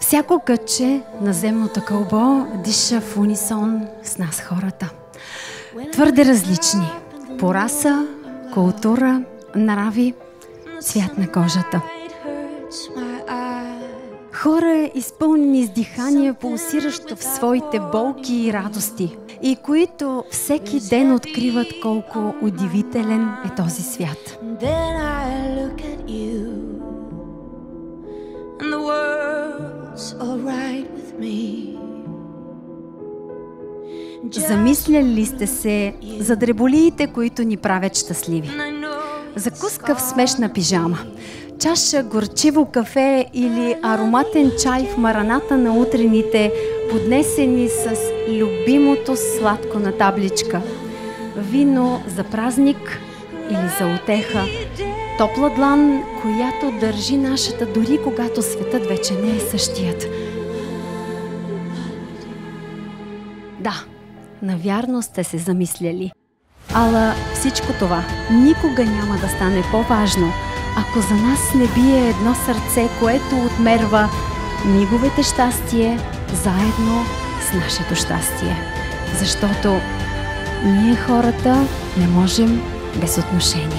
Всяко кътче на земното кълбо диша в унисон с нас хората. Твърде различни по раса, култура, нрави, цвят на кожата. Хора, изпълнени с дихание, пулсиращо в своите болки и радости, и които всеки ден откриват колко удивителен е този свят. Замисляли ли сте се за дреболиите, които ни правят щастливи? Закуска в смешна пижама, чаша горчиво кафе или ароматен чай в мараната на утрените, поднесени с любимото сладко на табличка, вино за празник или за утеха, топла длан, която държи нашата, дори когато светът вече не е същият. Да, навярно сте се замисляли. Ала всичко това никога няма да стане по-важно, ако за нас не бие едно сърце, което отмерва миговете щастие заедно с нашето щастие. Защото ние хората не можем без отношения.